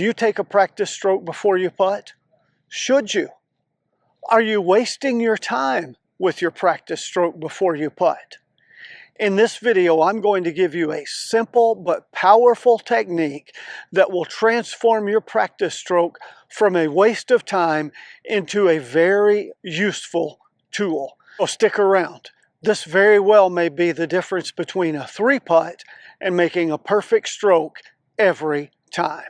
Do you take a practice stroke before you putt? Should you? Are you wasting your time with your practice stroke before you putt? In this video, I'm going to give you a simple but powerful technique that will transform your practice stroke from a waste of time into a very useful tool. So stick around. This very well may be the difference between a 3-putt and making a perfect stroke every time.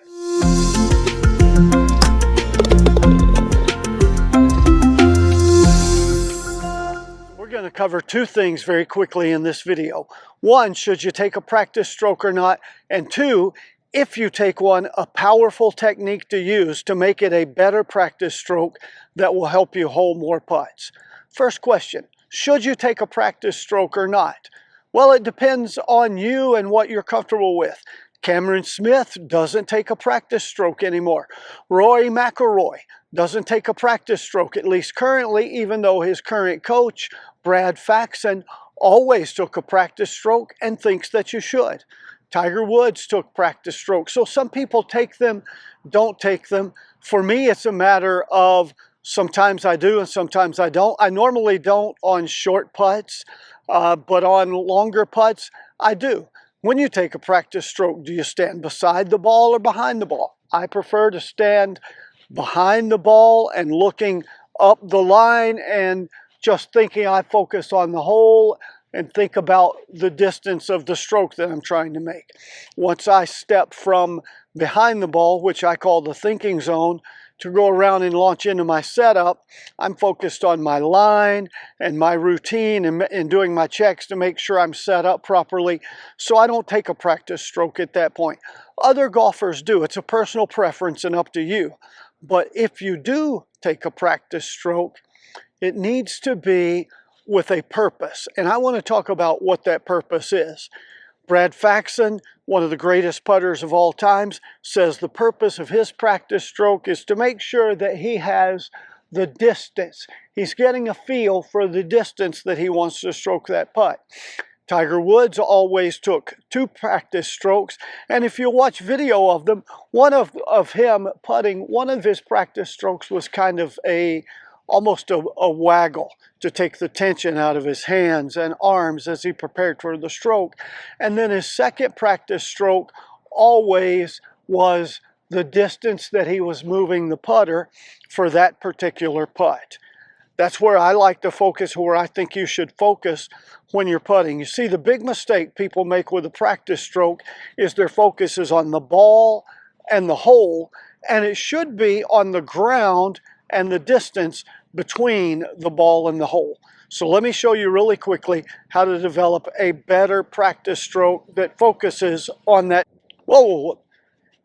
We're going to cover two things very quickly in this video. One, should you take a practice stroke or not? And two, if you take one, a powerful technique to use to make it a better practice stroke that will help you hole more putts. First question, should you take a practice stroke or not? Well, it depends on you and what you're comfortable with. Cameron Smith doesn't take a practice stroke anymore. Rory McIlroy doesn't take a practice stroke, at least currently, even though his current coach, Brad Faxon, always took a practice stroke and thinks that you should. Tiger Woods took practice strokes. So some people take them, don't take them. For me, it's a matter of sometimes I do and sometimes I don't. I normally don't on short putts, but on longer putts, I do. When you take a practice stroke, do you stand beside the ball or behind the ball? I prefer to stand behind the ball and looking up the line and just thinking I focus on the hole and think about the distance of the stroke that I'm trying to make. Once I step from behind the ball, which I call the thinking zone, to go around and launch into my setup, I'm focused on my line and my routine and doing my checks to make sure I'm set up properly, so I don't take a practice stroke at that point. Other golfers do. It's a personal preference and up to you. But if you do take a practice stroke, it needs to be with a purpose. And I want to talk about what that purpose is. Brad Faxon, one of the greatest putters of all times, says the purpose of his practice stroke is to make sure that he has the distance. He's getting a feel for the distance that he wants to stroke that putt. Tiger Woods always took 2 practice strokes, and if you watch video of them, one of him putting, one of his practice strokes was kind of almost a waggle to take the tension out of his hands and arms as he prepared for the stroke. And then his second practice stroke always was the distance that he was moving the putter for that particular putt. That's where I like to focus, where I think you should focus when you're putting. You see, the big mistake people make with a practice stroke is their focus is on the ball and the hole, and it should be on the ground and the distance between the ball and the hole. So let me show you really quickly how to develop a better practice stroke that focuses on that. Whoa,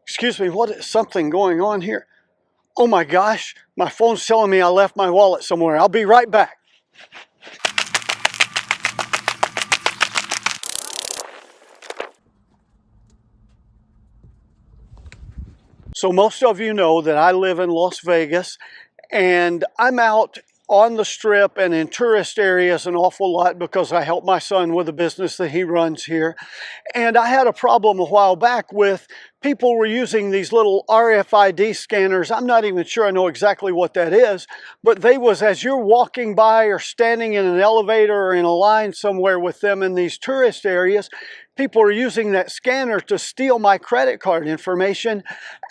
excuse me, what is something going on here? Oh my gosh, my phone's telling me I left my wallet somewhere. I'll be right back. So most of you know that I live in Las Vegas, and I'm out on the Strip and in tourist areas an awful lot because I help my son with a business that he runs here. And I had a problem a while back with people were using these little RFID scanners. I'm not even sure I know exactly what that is, but they was, as you're walking by or standing in an elevator or in a line somewhere with them in these tourist areas, people are using that scanner to steal my credit card information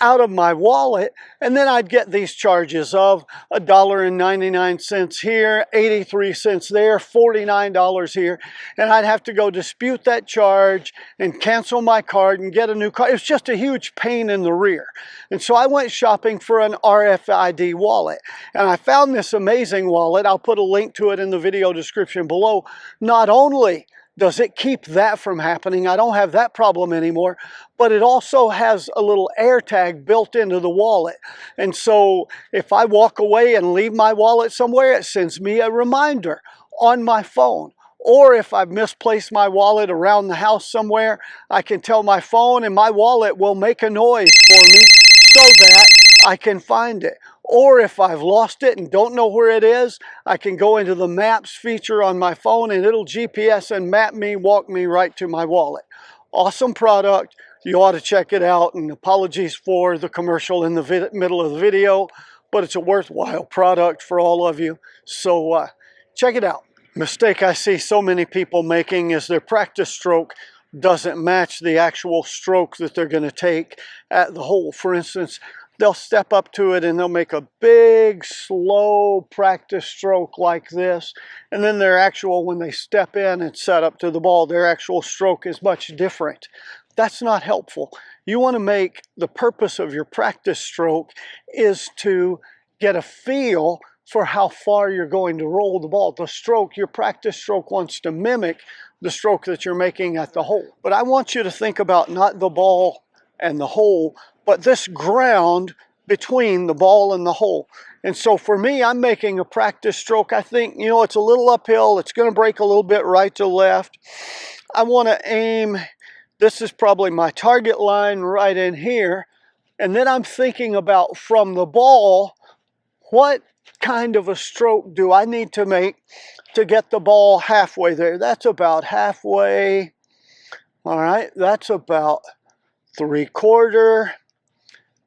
out of my wallet, and then I'd get these charges of $1.99 here, 83 cents there, $49 here, and I'd have to go dispute that charge and cancel my card and get a new card. It was just a huge pain in the rear. And so I went shopping for an RFID wallet, and I found this amazing wallet. I'll put a link to it in the video description below. Not only does it keep that from happening, I don't have that problem anymore, but it also has a little air tag built into the wallet. And so if I walk away and leave my wallet somewhere, it sends me a reminder on my phone. Or if I've misplaced my wallet around the house somewhere, I can tell my phone and my wallet will make a noise for me so that I can find it. Or if I've lost it and don't know where it is, I can go into the Maps feature on my phone and it'll GPS and map me, walk me right to my wallet. Awesome product. You ought to check it out, and apologies for the commercial in the middle of the video, but it's a worthwhile product for all of you. So check it out. Mistake I see so many people making is their practice stroke doesn't match the actual stroke that they're going to take at the hole. For instance, they'll step up to it and they'll make a big, slow practice stroke like this. And then their actual, when they step in and set up to the ball, their actual stroke is much different. That's not helpful. You want to make the purpose of your practice stroke is to get a feel for how far you're going to roll the ball. The stroke, your practice stroke wants to mimic the stroke that you're making at the hole. But I want you to think about not the ball and the hole, but this ground between the ball and the hole. And so for me, I'm making a practice stroke. I think, you know, it's a little uphill. It's going to break a little bit right to left. I want to aim, this is probably my target line right in here. And then I'm thinking about from the ball, what kind of a stroke do I need to make to get the ball halfway there? That's about halfway. All right, that's about 3/4.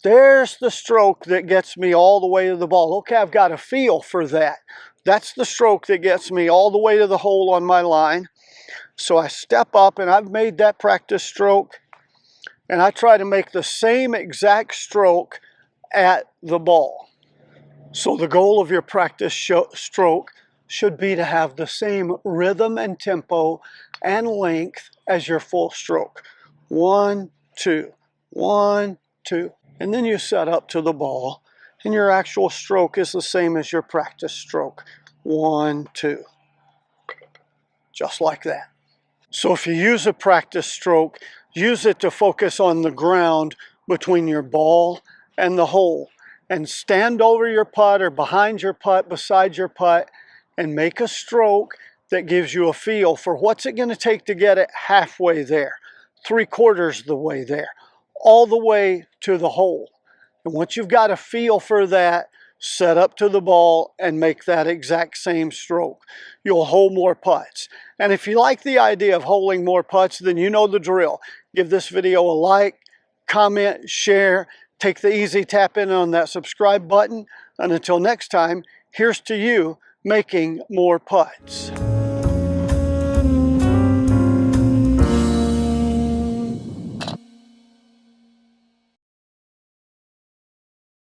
There's the stroke that gets me all the way to the ball. Okay, I've got a feel for that. That's the stroke that gets me all the way to the hole on my line. So I step up and I've made that practice stroke, and I try to make the same exact stroke at the ball. So the goal of your practice stroke should be to have the same rhythm and tempo and length as your full stroke. 1, 2, 1, 2. And then you set up to the ball, and your actual stroke is the same as your practice stroke. 1, 2. Just like that. So if you use a practice stroke, use it to focus on the ground between your ball and the hole. And stand over your putt or behind your putt, beside your putt, and make a stroke that gives you a feel for what's it going to take to get it halfway there, 3/4 the way there, all the way to the hole. And once you've got a feel for that, set up to the ball and make that exact same stroke. You'll hole more putts. And if you like the idea of holing more putts, then you know the drill. Give this video a like, comment, share. Take the easy tap in on that subscribe button. And until next time, here's to you making more putts.